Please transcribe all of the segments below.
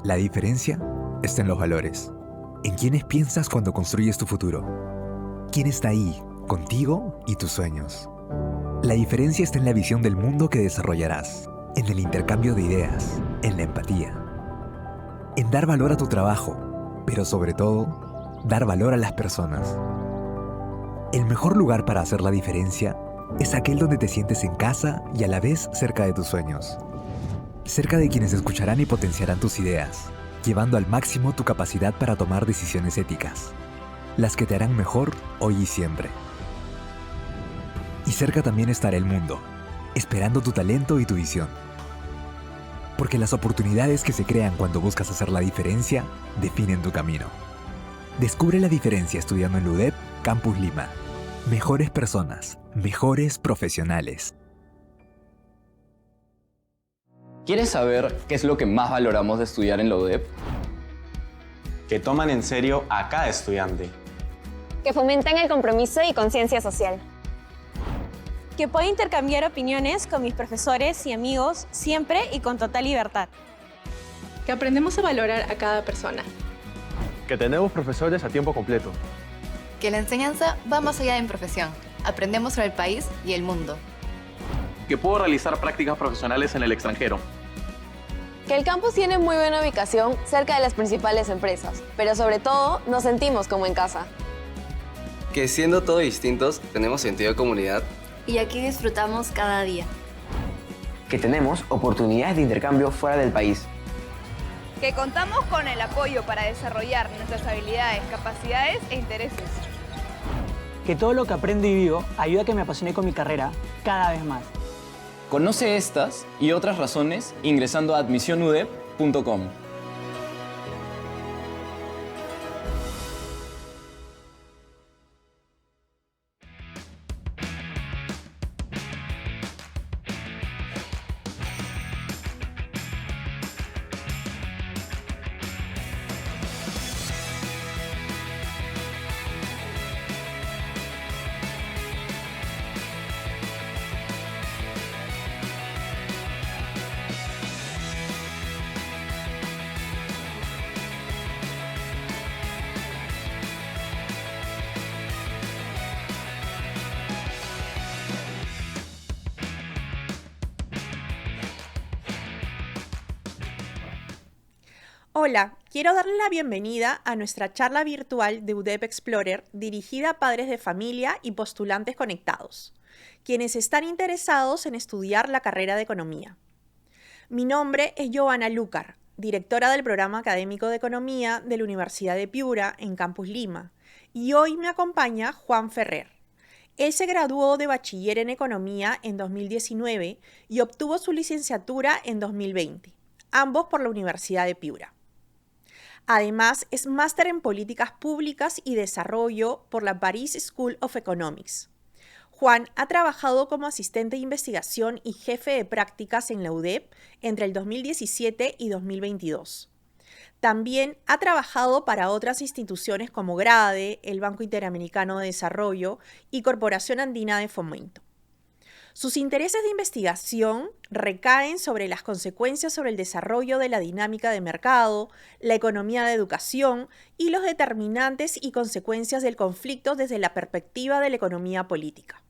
La diferencia está en los valores. En quiénes piensas cuando construyes tu futuro. ¿Quién está ahí, contigo y tus sueños? La diferencia está en la visión del mundo que desarrollarás, en el intercambio de ideas, en la empatía, en dar valor a tu trabajo, pero sobre todo, dar valor a las personas. El mejor lugar para hacer la diferencia es aquel donde te sientes en casa y a la vez cerca de tus sueños. Cerca de quienes escucharán y potenciarán tus ideas, llevando al máximo tu capacidad para tomar decisiones éticas, las que te harán mejor hoy y siempre. Y cerca también estará el mundo, esperando tu talento y tu visión. Porque las oportunidades que se crean cuando buscas hacer la diferencia definen tu camino. Descubre la diferencia estudiando en la UDEP Campus Lima. Mejores personas, mejores profesionales. ¿Quieres saber qué es lo que más valoramos de estudiar en la UDEP? Que toman en serio a cada estudiante. Que fomentan el compromiso y conciencia social. Que puedo intercambiar opiniones con mis profesores y amigos siempre y con total libertad. Que aprendemos a valorar a cada persona. Que tenemos profesores a tiempo completo. Que la enseñanza va más allá en profesión. Aprendemos sobre el país y el mundo. Que puedo realizar prácticas profesionales en el extranjero. Que el campus tiene muy buena ubicación cerca de las principales empresas, pero sobre todo nos sentimos como en casa. Que siendo todos distintos, tenemos sentido de comunidad. Y aquí disfrutamos cada día. Que tenemos oportunidades de intercambio fuera del país. Que contamos con el apoyo para desarrollar nuestras habilidades, capacidades e intereses. Que todo lo que aprendo y vivo ayuda a que me apasione con mi carrera cada vez más. Conoce estas y otras razones ingresando a admisionudep.com. Hola, quiero darle la bienvenida a nuestra charla virtual de UDEP Explorer dirigida a padres de familia y postulantes conectados, quienes están interesados en estudiar la carrera de Economía. Mi nombre es Joana Lucar, directora del Programa Académico de Economía de la Universidad de Piura en Campus Lima, y hoy me acompaña Juan Ferrer. Él se graduó de bachiller en Economía en 2019 y obtuvo su licenciatura en 2020, ambos por la Universidad de Piura. Además, es máster en Políticas Públicas y Desarrollo por la Paris School of Economics. Juan ha trabajado como asistente de investigación y jefe de prácticas en la UDEP entre el 2017 y 2022. También ha trabajado para otras instituciones como GRADE, el Banco Interamericano de Desarrollo y Corporación Andina de Fomento. Sus intereses de investigación recaen sobre las consecuencias sobre el desarrollo de la dinámica de mercado, la economía de educación y los determinantes y consecuencias del conflicto desde la perspectiva de la economía política.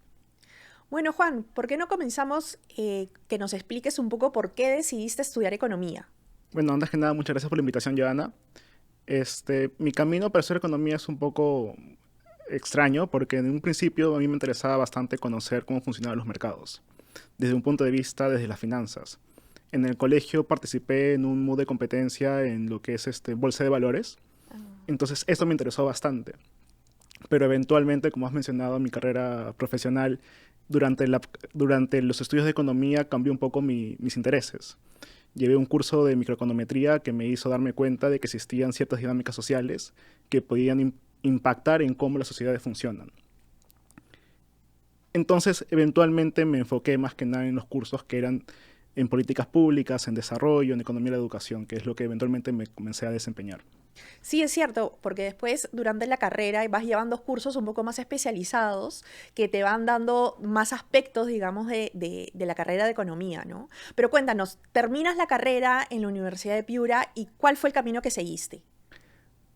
Bueno, Juan, ¿por qué no comenzamos que nos expliques un poco por qué decidiste estudiar economía? Bueno, antes que nada, muchas gracias por la invitación, Joana. Mi camino para estudiar economía es un poco extraño porque en un principio a mí me interesaba bastante conocer cómo funcionaban los mercados, desde un punto de vista desde las finanzas. En el colegio participé en un MOOC de competencia en lo que es bolsa de valores, entonces esto me interesó bastante. Pero eventualmente, como has mencionado, mi carrera profesional durante los estudios de economía cambió un poco mis intereses. Llevé un curso de microeconometría que me hizo darme cuenta de que existían ciertas dinámicas sociales que podían impactar en cómo las sociedades funcionan. Entonces, eventualmente me enfoqué más que nada en los cursos que eran en políticas públicas, en desarrollo, en economía de la educación, que es lo que eventualmente me comencé a desempeñar. Sí, es cierto, porque después durante la carrera vas llevando cursos un poco más especializados que te van dando más aspectos, digamos, de la carrera de economía, ¿no? Pero cuéntanos, terminas la carrera en la Universidad de Piura y ¿cuál fue el camino que seguiste?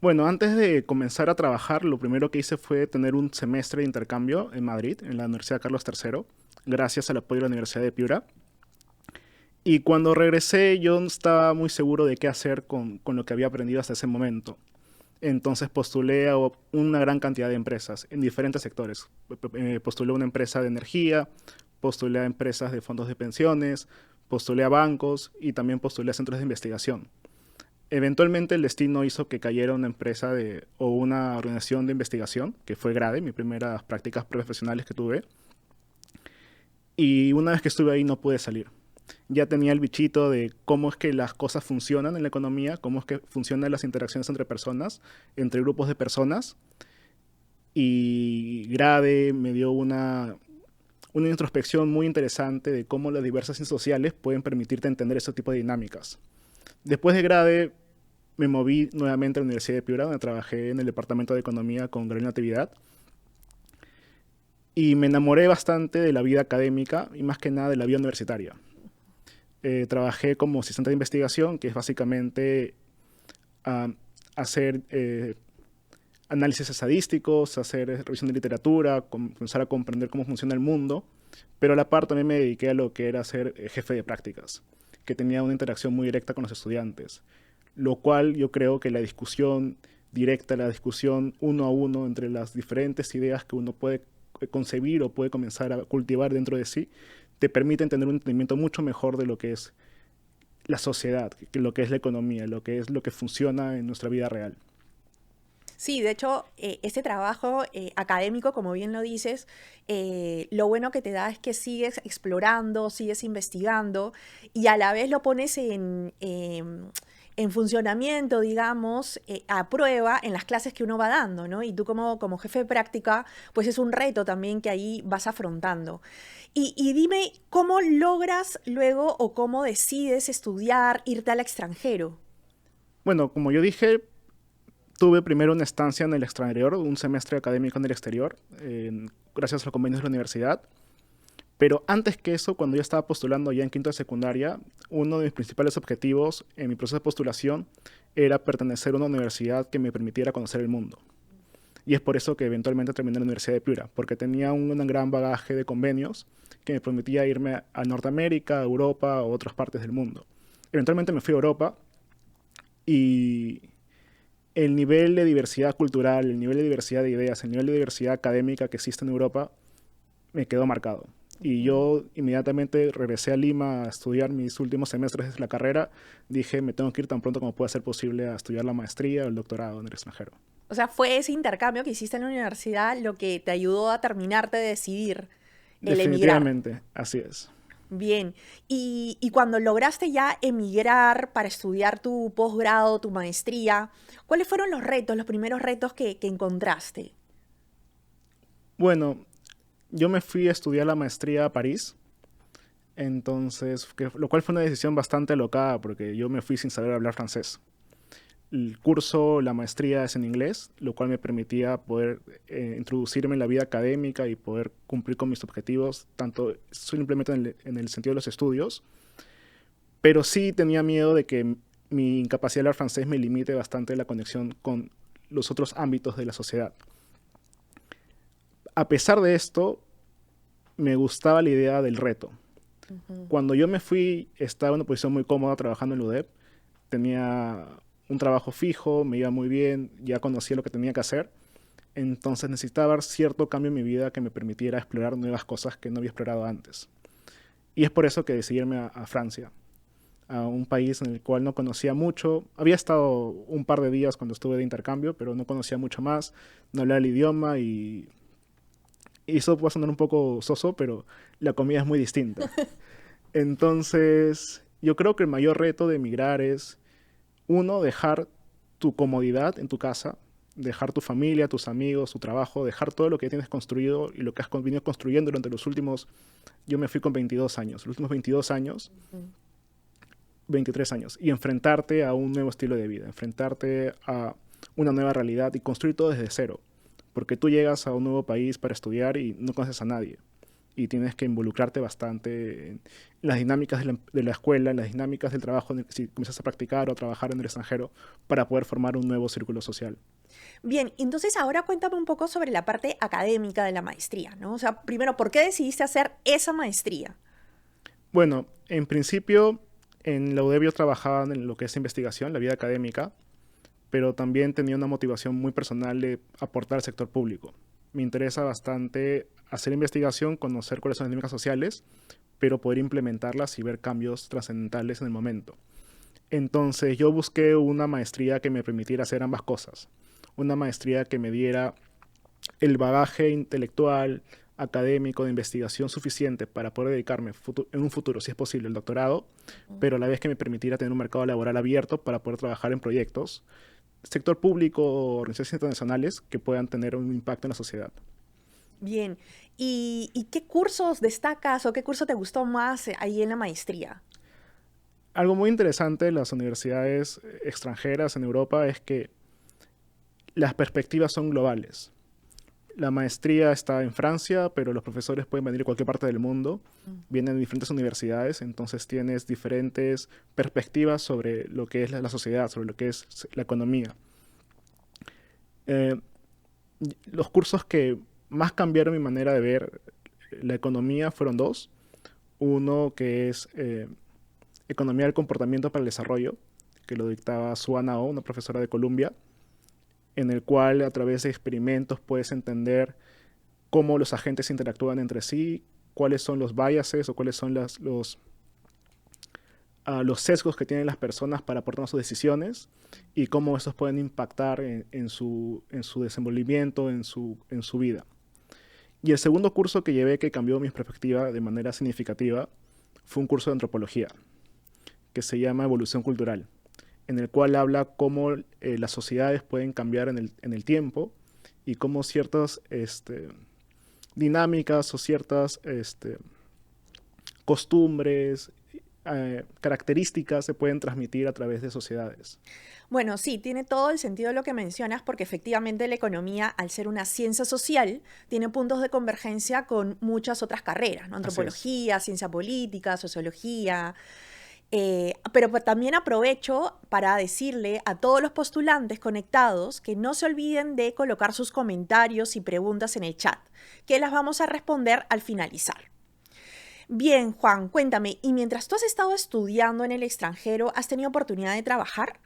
Bueno, antes de comenzar a trabajar, lo primero que hice fue tener un semestre de intercambio en Madrid, en la Universidad Carlos III, gracias al apoyo de la Universidad de Piura. Y cuando regresé yo no estaba muy seguro de qué hacer con lo que había aprendido hasta ese momento. Entonces postulé a una gran cantidad de empresas en diferentes sectores. Postulé a una empresa de energía, postulé a empresas de fondos de pensiones, postulé a bancos y también postulé a centros de investigación. Eventualmente el destino hizo que cayera una empresa o una organización de investigación, que fue Grade, mis primeras prácticas profesionales que tuve. Y una vez que estuve ahí no pude salir. Ya tenía el bichito de cómo es que las cosas funcionan en la economía, cómo es que funcionan las interacciones entre personas, entre grupos de personas. Y Grade me dio una introspección muy interesante de cómo las diversas ciencias sociales pueden permitirte entender ese tipo de dinámicas. Después de Grade me moví nuevamente a la Universidad de Piura, donde trabajé en el Departamento de Economía con gran Natividad. Y me enamoré bastante de la vida académica y más que nada de la vida universitaria. Trabajé como asistente de investigación, que es básicamente hacer análisis estadísticos, hacer revisión de literatura, comenzar a comprender cómo funciona el mundo, pero a la par también me dediqué a lo que era ser jefe de prácticas, que tenía una interacción muy directa con los estudiantes, lo cual yo creo que la discusión directa, la discusión uno a uno entre las diferentes ideas que uno puede concebir o puede comenzar a cultivar dentro de sí, te permite tener un entendimiento mucho mejor de lo que es la sociedad, lo que es la economía, lo que es lo que funciona en nuestra vida real. Sí, de hecho, este trabajo académico, como bien lo dices, lo bueno que te da es que sigues explorando, sigues investigando y a la vez lo pones en funcionamiento, digamos, a prueba en las clases que uno va dando, ¿no? Y tú como jefe de práctica, pues es un reto también que ahí vas afrontando. Y dime, ¿cómo logras luego o cómo decides estudiar, irte al extranjero? Bueno, como yo dije, tuve primero una estancia en el extranjero, un semestre académico en el exterior, gracias a los convenios de la universidad. Pero antes que eso, cuando yo estaba postulando ya en quinto de secundaria, uno de mis principales objetivos en mi proceso de postulación era pertenecer a una universidad que me permitiera conocer el mundo. Y es por eso que eventualmente terminé en la Universidad de Piura, porque tenía un gran bagaje de convenios que me permitía irme a Norteamérica, a Europa o otras partes del mundo. Eventualmente me fui a Europa y el nivel de diversidad cultural, el nivel de diversidad de ideas, el nivel de diversidad académica que existe en Europa me quedó marcado. Y yo inmediatamente regresé a Lima a estudiar mis últimos semestres de la carrera. Dije, me tengo que ir tan pronto como pueda ser posible a estudiar la maestría o el doctorado en el extranjero. O sea, fue ese intercambio que hiciste en la universidad lo que te ayudó a terminarte de decidir el emigrar. Definitivamente, así es. Bien. Y cuando lograste ya emigrar para estudiar tu posgrado, tu maestría, ¿cuáles fueron los retos, los primeros retos que encontraste? Bueno, yo me fui a estudiar la maestría a París, entonces, lo cual fue una decisión bastante alocada porque yo me fui sin saber hablar francés. El curso, la maestría es en inglés, lo cual me permitía poder introducirme en la vida académica y poder cumplir con mis objetivos, tanto simplemente en el sentido de los estudios, pero sí tenía miedo de que mi incapacidad de hablar francés me limite bastante la conexión con los otros ámbitos de la sociedad. A pesar de esto, me gustaba la idea del reto. Cuando yo me fui, estaba en una posición muy cómoda trabajando en la UDEP. Tenía un trabajo fijo, me iba muy bien, ya conocía lo que tenía que hacer. Entonces necesitaba cierto cambio en mi vida que me permitiera explorar nuevas cosas que no había explorado antes. Y es por eso que decidí irme a Francia, a un país en el cual no conocía mucho. Había estado un par de días cuando estuve de intercambio, pero no conocía mucho más, no hablaba el idioma y eso puede sonar un poco soso, pero la comida es muy distinta. Entonces, yo creo que el mayor reto de emigrar es, uno, dejar tu comodidad en tu casa, dejar tu familia, tus amigos, tu trabajo, dejar todo lo que tienes construido y lo que has venido construyendo durante los últimos, yo me fui con 22 años, los últimos 22 años, 23 años y enfrentarte a un nuevo estilo de vida, enfrentarte a una nueva realidad y construir todo desde cero. Porque tú llegas a un nuevo país para estudiar y no conoces a nadie. Y tienes que involucrarte bastante en las dinámicas de la escuela, en las dinámicas del trabajo, si comienzas a practicar o a trabajar en el extranjero, para poder formar un nuevo círculo social. Bien, entonces ahora cuéntame un poco sobre la parte académica de la maestría, ¿no? O sea, primero, ¿por qué decidiste hacer esa maestría? Bueno, en principio, en la UDEB yo trabajaba en lo que es investigación, la vida académica, pero también tenía una motivación muy personal de aportar al sector público. Me interesa bastante hacer investigación, conocer cuáles son las dinámicas sociales, pero poder implementarlas y ver cambios trascendentales en el momento. Entonces yo busqué una maestría que me permitiera hacer ambas cosas. Una maestría que me diera el bagaje intelectual, académico, de investigación suficiente para poder dedicarme en un futuro, si es posible, al doctorado, pero a la vez que me permitiera tener un mercado laboral abierto para poder trabajar en proyectos, sector público o organizaciones internacionales que puedan tener un impacto en la sociedad. Bien, ¿y qué cursos destacas o qué curso te gustó más ahí en la maestría? Algo muy interesante de las universidades extranjeras en Europa es que las perspectivas son globales. La maestría está en Francia, pero los profesores pueden venir de cualquier parte del mundo, vienen de diferentes universidades, entonces tienes diferentes perspectivas sobre lo que es la sociedad, sobre lo que es la economía. Los cursos que más cambiaron mi manera de ver la economía fueron dos. Uno que es Economía del Comportamiento para el Desarrollo, que lo dictaba Suana Oh, una profesora de Columbia, en el cual a través de experimentos puedes entender cómo los agentes interactúan entre sí, cuáles son los biases o cuáles son los sesgos que tienen las personas para tomar sus decisiones y cómo estos pueden impactar en su desenvolvimiento, en su vida. Y el segundo curso que llevé que cambió mi perspectiva de manera significativa fue un curso de antropología que se llama Evolución Cultural, en el cual habla cómo las sociedades pueden cambiar en el tiempo y cómo ciertas dinámicas o ciertas costumbres, características se pueden transmitir a través de sociedades. Bueno, sí, tiene todo el sentido lo que mencionas porque efectivamente la economía, al ser una ciencia social, tiene puntos de convergencia con muchas otras carreras, ¿no? Antropología, ciencia política, sociología. Pero también aprovecho para decirle a todos los postulantes conectados que no se olviden de colocar sus comentarios y preguntas en el chat, que las vamos a responder al finalizar. Bien, Juan, cuéntame, ¿y mientras tú has estado estudiando en el extranjero, has tenido oportunidad de trabajar?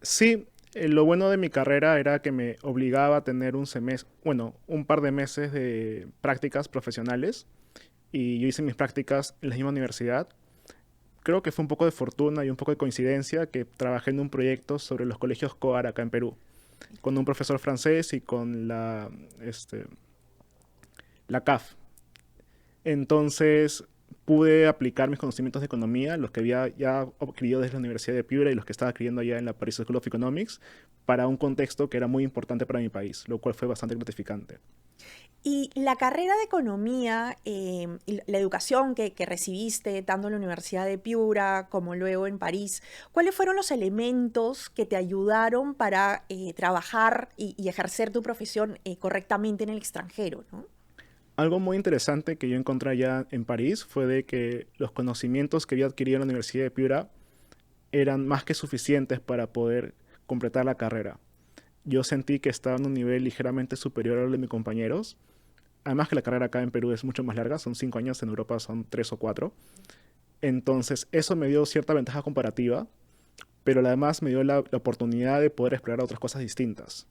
Sí, lo bueno de mi carrera era que me obligaba a tener un par de meses de prácticas profesionales y yo hice mis prácticas en la misma universidad. Creo que fue un poco de fortuna y un poco de coincidencia que trabajé en un proyecto sobre los colegios COAR acá en Perú, con un profesor francés y con la CAF. Entonces pude aplicar mis conocimientos de economía, los que había ya adquirido desde la Universidad de Piura y los que estaba adquiriendo allá en la Paris School of Economics, para un contexto que era muy importante para mi país, lo cual fue bastante gratificante. Y la carrera de economía, y la educación que recibiste tanto en la Universidad de Piura como luego en París, ¿cuáles fueron los elementos que te ayudaron para trabajar y ejercer tu profesión correctamente en el extranjero, ¿no? Algo muy interesante que yo encontré allá en París fue de que los conocimientos que había adquirido en la Universidad de Piura eran más que suficientes para poder completar la carrera. Yo sentí que estaba en un nivel ligeramente superior al de mis compañeros. Además que la carrera acá en Perú es mucho más larga, son 5 años, en Europa son 3 o 4. Entonces eso me dio cierta ventaja comparativa, pero además me dio la oportunidad de poder explorar otras cosas distintas.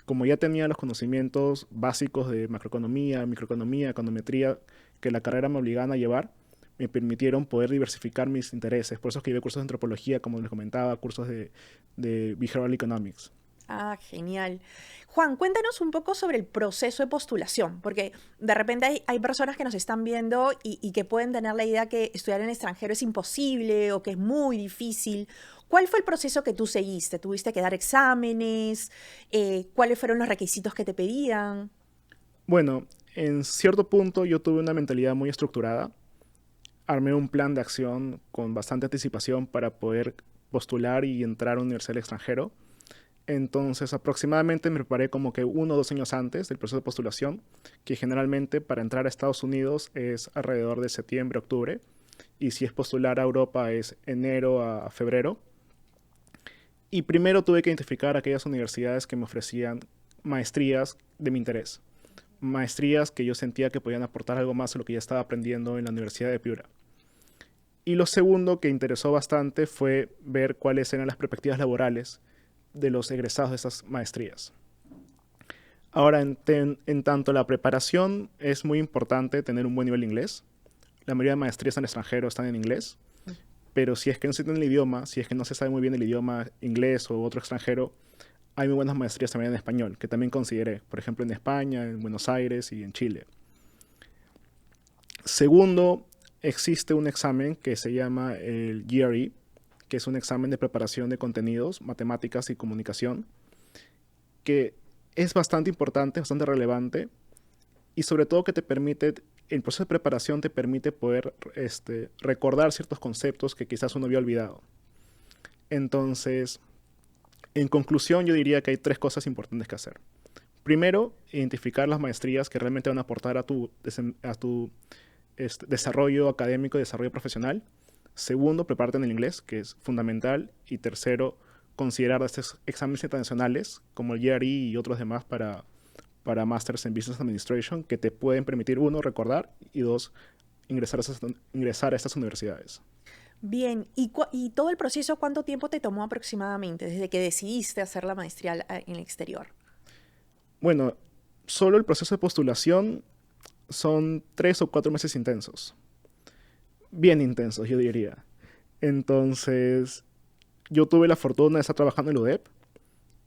Como ya tenía los conocimientos básicos de macroeconomía, microeconomía, econometría, que la carrera me obligaban a llevar, me permitieron poder diversificar mis intereses. Por eso es que llevé cursos de antropología, como les comentaba, cursos de behavioral economics. Ah, genial. Juan, cuéntanos un poco sobre el proceso de postulación, porque de repente hay personas que nos están viendo y que pueden tener la idea que estudiar en el extranjero es imposible o que es muy difícil. ¿Cuál fue el proceso que tú seguiste? ¿Tuviste que dar exámenes? ¿Cuáles fueron los requisitos que te pedían? Bueno, en cierto punto yo tuve una mentalidad muy estructurada. armé un plan de acción con bastante anticipación para poder postular y entrar a una universidad del extranjero. Entonces, aproximadamente me preparé como que 1 o 2 años antes del proceso de postulación, que generalmente para entrar a Estados Unidos es alrededor de septiembre, octubre, y si es postular a Europa es enero a febrero. Y primero tuve que identificar aquellas universidades que me ofrecían maestrías de mi interés, maestrías que yo sentía que podían aportar algo más a lo que ya estaba aprendiendo en la Universidad de Piura. Y lo segundo que interesó bastante fue ver cuáles eran las perspectivas laborales de los egresados de estas maestrías. Ahora, en tanto la preparación, es muy importante tener un buen nivel de inglés. La mayoría de maestrías en el extranjero están en inglés, pero si es que no se entiende el idioma, si es que no se sabe muy bien el idioma inglés o otro extranjero, hay muy buenas maestrías también en español, que también consideré, por ejemplo, en España, en Buenos Aires y en Chile. Segundo, existe un examen que se llama el GRE, que es un examen de preparación de contenidos, matemáticas y comunicación, que es bastante importante, bastante relevante, y sobre todo que te permite, el proceso de preparación te permite poder recordar ciertos conceptos que quizás uno había olvidado. Entonces, en conclusión, yo diría que hay 3 cosas importantes que hacer. Primero, identificar las maestrías que realmente van a aportar a tu desarrollo académico y desarrollo profesional. Segundo, prepararte en el inglés, que es fundamental. Y tercero, considerar estos exámenes internacionales, como el GRE y otros demás para Masters en Business Administration, que te pueden permitir, 1, recordar, y 2, ingresar a estas universidades. Bien, ¿y todo el proceso cuánto tiempo te tomó aproximadamente desde que decidiste hacer la maestría en el exterior? Bueno, solo el proceso de postulación son 3 o 4 meses intensos. Bien intensos, yo diría. Entonces, yo tuve la fortuna de estar trabajando en la UDEP,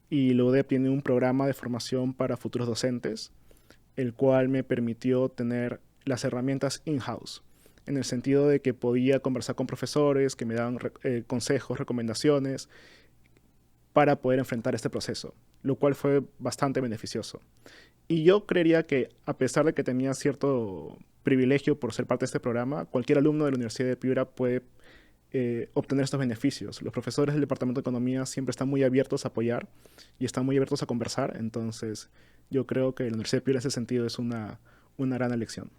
y la UDEP tiene un programa de formación para futuros docentes, el cual me permitió tener las herramientas in-house, en el sentido de que podía conversar con profesores que me daban consejos, recomendaciones, para poder enfrentar este proceso, lo cual fue bastante beneficioso. Y yo creería que, a pesar de que tenía cierto privilegio por ser parte de este programa, cualquier alumno de la Universidad de Piura puede obtener estos beneficios. Los profesores del Departamento de Economía siempre están muy abiertos a apoyar y están muy abiertos a conversar. Entonces, yo creo que la Universidad de Piura en ese sentido es una gran elección.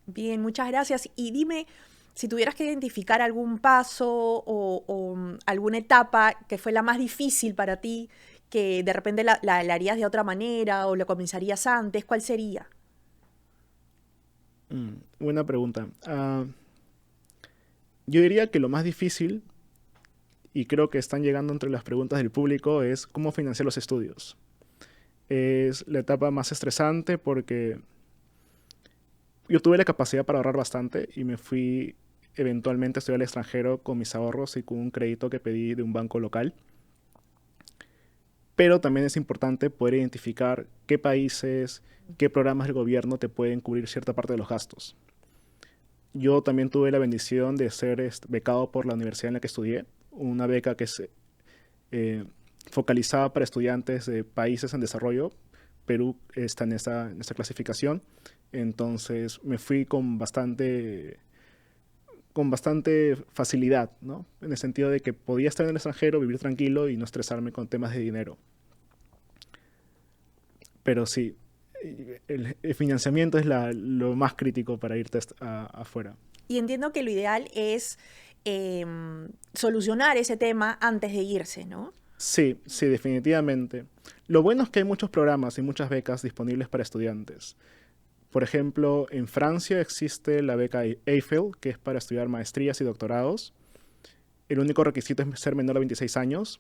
Bien, muchas gracias. Y dime, si tuvieras que identificar algún paso o alguna etapa que fue la más difícil para ti, que de repente la harías de otra manera o lo comenzarías antes, ¿cuál sería? Buena pregunta. Yo diría que lo más difícil, y creo que están llegando entre las preguntas del público, es cómo financiar los estudios. Es la etapa más estresante porque yo tuve la capacidad para ahorrar bastante y me fui eventualmente a estudiar al extranjero con mis ahorros y con un crédito que pedí de un banco local. Pero también es importante poder identificar qué países, qué programas del gobierno te pueden cubrir cierta parte de los gastos. Yo también tuve la bendición de ser becado por la universidad en la que estudié, una beca que es focalizada para estudiantes de países en desarrollo. Perú está en esta clasificación, entonces me fui con bastante facilidad, ¿no? En el sentido de que podía estar en el extranjero, vivir tranquilo y no estresarme con temas de dinero. Pero sí, el financiamiento es lo más crítico para irte afuera. Y entiendo que lo ideal es solucionar ese tema antes de irse, ¿no? Sí, definitivamente. Lo bueno es que hay muchos programas y muchas becas disponibles para estudiantes. Por ejemplo, en Francia existe la beca Eiffel, que es para estudiar maestrías y doctorados. El único requisito es ser menor de 26 años.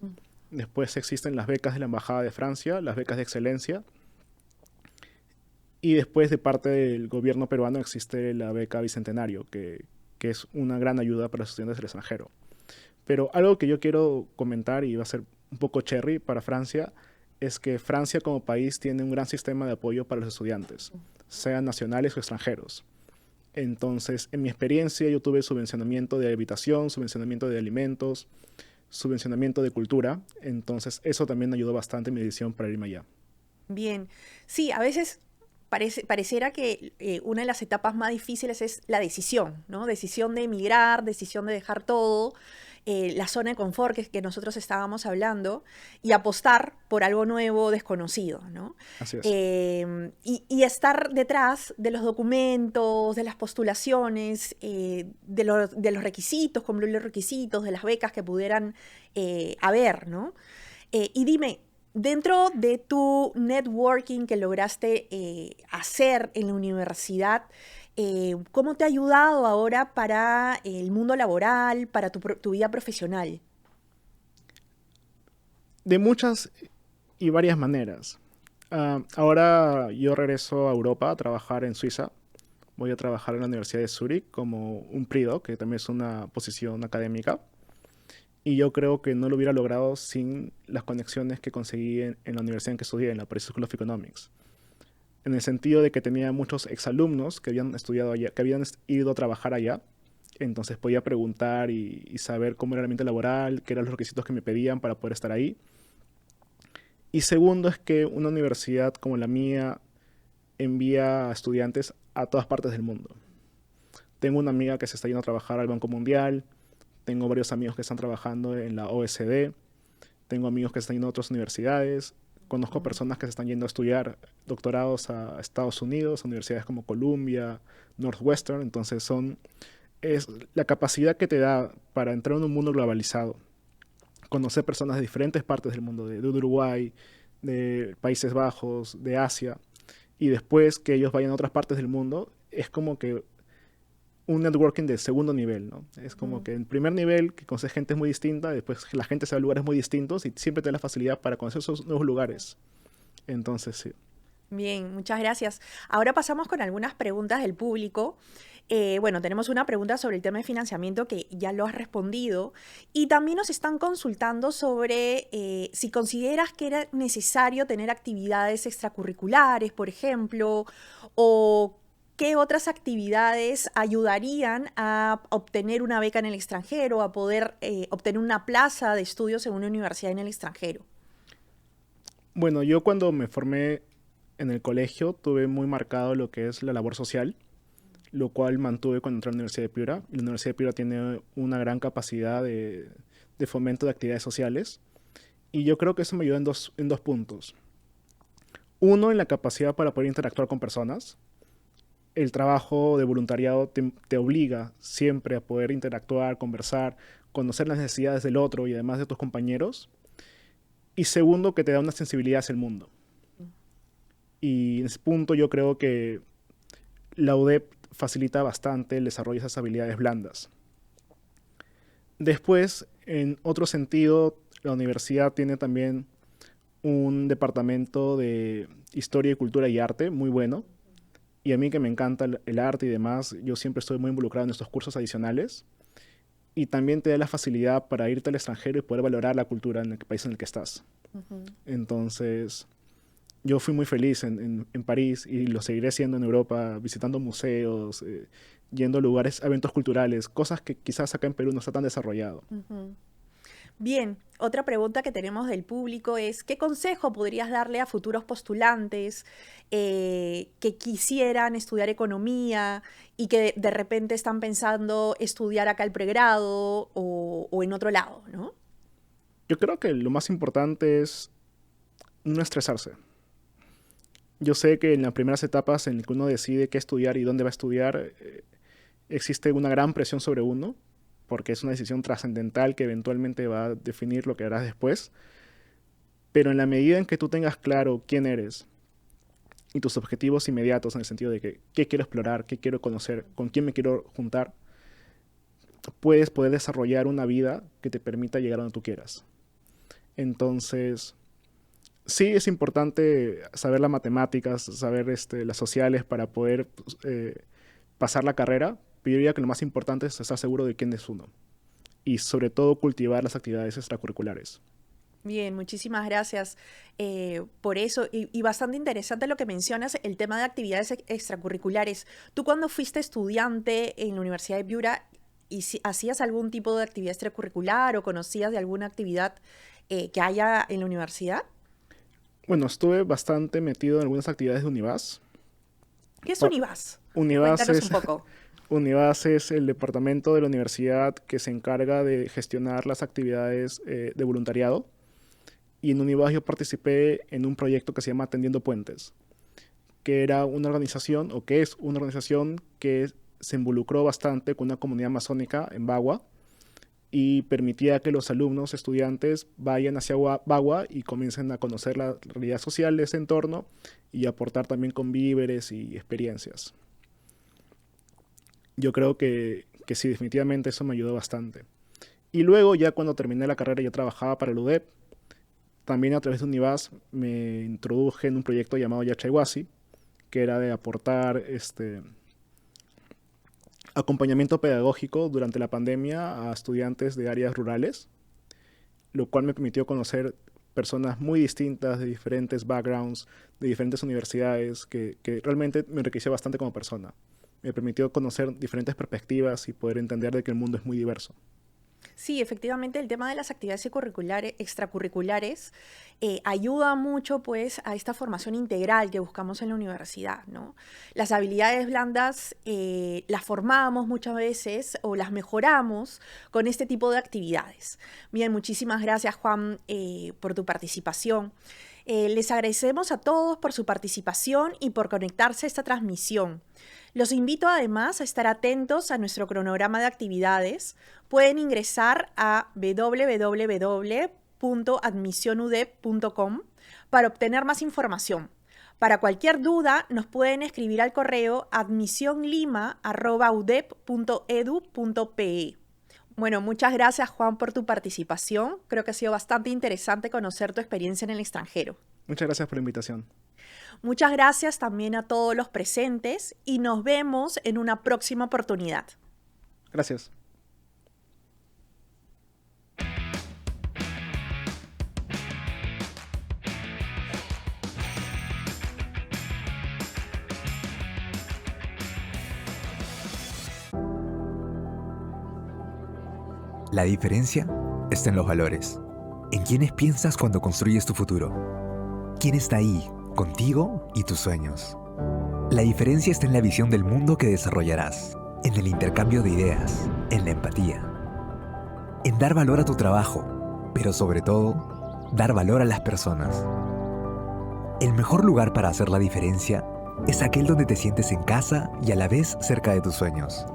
Después existen las becas de la Embajada de Francia, las becas de excelencia. Y después, de parte del gobierno peruano, existe la beca Bicentenario, que es una gran ayuda para los estudiantes del extranjero. Pero algo que yo quiero comentar, y va a ser un poco cherry para Francia, es que Francia como país tiene un gran sistema de apoyo para los estudiantes, sean nacionales o extranjeros. Entonces, en mi experiencia, yo tuve subvencionamiento de habitación, subvencionamiento de alimentos, subvencionamiento de cultura. Entonces, eso también ayudó bastante en mi decisión para irme allá. Bien. Sí, a veces pareciera que una de las etapas más difíciles es la decisión, ¿no? Decisión de emigrar, decisión de dejar todo, la zona de confort que nosotros estábamos hablando, y apostar por algo nuevo, desconocido, ¿no? Así es. Y estar detrás de los documentos, de las postulaciones, de los requisitos, cumplir los requisitos, de las becas que pudieran haber, ¿no? Y dime, dentro de tu networking que lograste hacer en la universidad, ¿cómo te ha ayudado ahora para el mundo laboral, para tu vida profesional? De muchas y varias maneras. Ahora yo regreso a Europa a trabajar en Suiza. Voy a trabajar en la Universidad de Zúrich como un PRIDO, que también es una posición académica. Y yo creo que no lo hubiera logrado sin las conexiones que conseguí en la universidad en que estudié, en la Paris School of Economics. En el sentido de que tenía muchos exalumnos que habían estudiado allá, que habían ido a trabajar allá. Entonces podía preguntar y saber cómo era el ambiente laboral, qué eran los requisitos que me pedían para poder estar ahí. Y segundo es que una universidad como la mía envía a estudiantes a todas partes del mundo. Tengo una amiga que se está yendo a trabajar al Banco Mundial. Tengo varios amigos que están trabajando en la OECD. Tengo amigos que están yendo a otras universidades. Conozco personas que se están yendo a estudiar doctorados a Estados Unidos, a universidades como Columbia, Northwestern. Entonces es la capacidad que te da para entrar en un mundo globalizado. Conocer personas de diferentes partes del mundo, de Uruguay, de Países Bajos, de Asia. Y después que ellos vayan a otras partes del mundo, es como que un networking de segundo nivel, ¿no? Es como que en primer nivel, que conoces gente muy distinta, después la gente se va a lugares muy distintos y siempre te da la facilidad para conocer esos nuevos lugares. Entonces, sí. Bien, muchas gracias. Ahora pasamos con algunas preguntas del público. Bueno, tenemos una pregunta sobre el tema de financiamiento que ya lo has respondido. Y también nos están consultando sobre si consideras que era necesario tener actividades extracurriculares, por ejemplo, o ¿qué otras actividades ayudarían a obtener una beca en el extranjero, a poder obtener una plaza de estudios en una universidad en el extranjero? Bueno, yo cuando me formé en el colegio tuve muy marcado lo que es la labor social, lo cual mantuve cuando entré a la Universidad de Piura. Y la Universidad de Piura tiene una gran capacidad de fomento de actividades sociales. Y yo creo que eso me ayudó en dos puntos. Uno, en la capacidad para poder interactuar con personas. El trabajo de voluntariado te obliga siempre a poder interactuar, conversar, conocer las necesidades del otro y además de tus compañeros. Y segundo, que te da una sensibilidad hacia el mundo. Y en ese punto yo creo que la UDEP facilita bastante el desarrollo de esas habilidades blandas. Después, en otro sentido, la universidad tiene también un departamento de Historia y Cultura y Arte muy bueno. Y a mí que me encanta el arte y demás, yo siempre estoy muy involucrado en estos cursos adicionales. Y también te da la facilidad para irte al extranjero y poder valorar la cultura en el país en el que estás. Entonces, yo fui muy feliz en París y lo seguiré siendo en Europa, visitando museos, yendo a lugares, eventos culturales, cosas que quizás acá en Perú no está tan desarrollado. Bien, otra pregunta que tenemos del público es, ¿qué consejo podrías darle a futuros postulantes que quisieran estudiar economía y que de repente están pensando estudiar acá el pregrado o en otro lado, ¿no? Yo creo que lo más importante es no estresarse. Yo sé que en las primeras etapas en las que uno decide qué estudiar y dónde va a estudiar, existe una gran presión sobre uno, porque es una decisión trascendental que eventualmente va a definir lo que harás después. Pero en la medida en que tú tengas claro quién eres y tus objetivos inmediatos, en el sentido de que qué quiero explorar, qué quiero conocer, con quién me quiero juntar, puedes poder desarrollar una vida que te permita llegar a donde tú quieras. Entonces, sí es importante saber las matemáticas, saber las sociales para poder pasar la carrera, pero yo diría que lo más importante es estar seguro de quién es uno y sobre todo cultivar las actividades extracurriculares. Bien, muchísimas gracias por eso. Y bastante interesante lo que mencionas, el tema de actividades extracurriculares. ¿Tú cuando fuiste estudiante en la Universidad de Piura, hacías algún tipo de actividad extracurricular o conocías de alguna actividad que haya en la universidad? Bueno, estuve bastante metido en algunas actividades de Univas. ¿Qué es Univas? Univas Cuéntanos un poco. Univas es el departamento de la universidad que se encarga de gestionar las actividades de voluntariado. Y en Univas yo participé en un proyecto que se llama Tendiendo Puentes, que era una organización, o que es una organización que se involucró bastante con una comunidad amazónica en Bagua y permitía que los alumnos, estudiantes, vayan hacia Bagua y comiencen a conocer la realidad social de ese entorno y aportar también con víveres y experiencias. Yo creo que sí, definitivamente eso me ayudó bastante. Y luego, ya cuando terminé la carrera, yo trabajaba para el UDEP. También a través de Univas me introduje en un proyecto llamado Yachayhuasi, que era de aportar acompañamiento pedagógico durante la pandemia a estudiantes de áreas rurales, lo cual me permitió conocer personas muy distintas, de diferentes backgrounds, de diferentes universidades, que realmente me enriqueció bastante como persona. Me permitió conocer diferentes perspectivas y poder entender de que el mundo es muy diverso. Sí, efectivamente, el tema de las actividades extracurriculares ayuda mucho, pues, a esta formación integral que buscamos en la universidad, ¿no? Las habilidades blandas las formamos muchas veces o las mejoramos con este tipo de actividades. Bien, muchísimas gracias, Juan, por tu participación. Les agradecemos a todos por su participación y por conectarse a esta transmisión. Los invito además a estar atentos a nuestro cronograma de actividades. Pueden ingresar a www.admisionudep.com para obtener más información. Para cualquier duda, nos pueden escribir al correo admisionlima@udep.edu.pe. Bueno, muchas gracias, Juan, por tu participación. Creo que ha sido bastante interesante conocer tu experiencia en el extranjero. Muchas gracias por la invitación. Muchas gracias también a todos los presentes y nos vemos en una próxima oportunidad. Gracias. La diferencia está en los valores, en quiénes piensas cuando construyes tu futuro. ¿Quién está ahí, contigo y tus sueños? La diferencia está en la visión del mundo que desarrollarás, en el intercambio de ideas, en la empatía, en dar valor a tu trabajo, pero sobre todo, dar valor a las personas. El mejor lugar para hacer la diferencia es aquel donde te sientes en casa y a la vez cerca de tus sueños.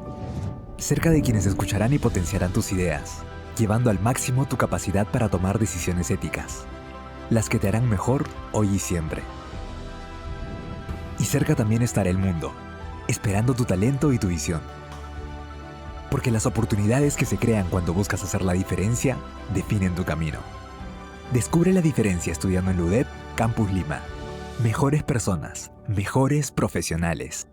Cerca de quienes escucharán y potenciarán tus ideas, llevando al máximo tu capacidad para tomar decisiones éticas, las que te harán mejor hoy y siempre. Y cerca también estará el mundo, esperando tu talento y tu visión. Porque las oportunidades que se crean cuando buscas hacer la diferencia definen tu camino. Descubre la diferencia estudiando en la UDEP Campus Lima. Mejores personas, mejores profesionales.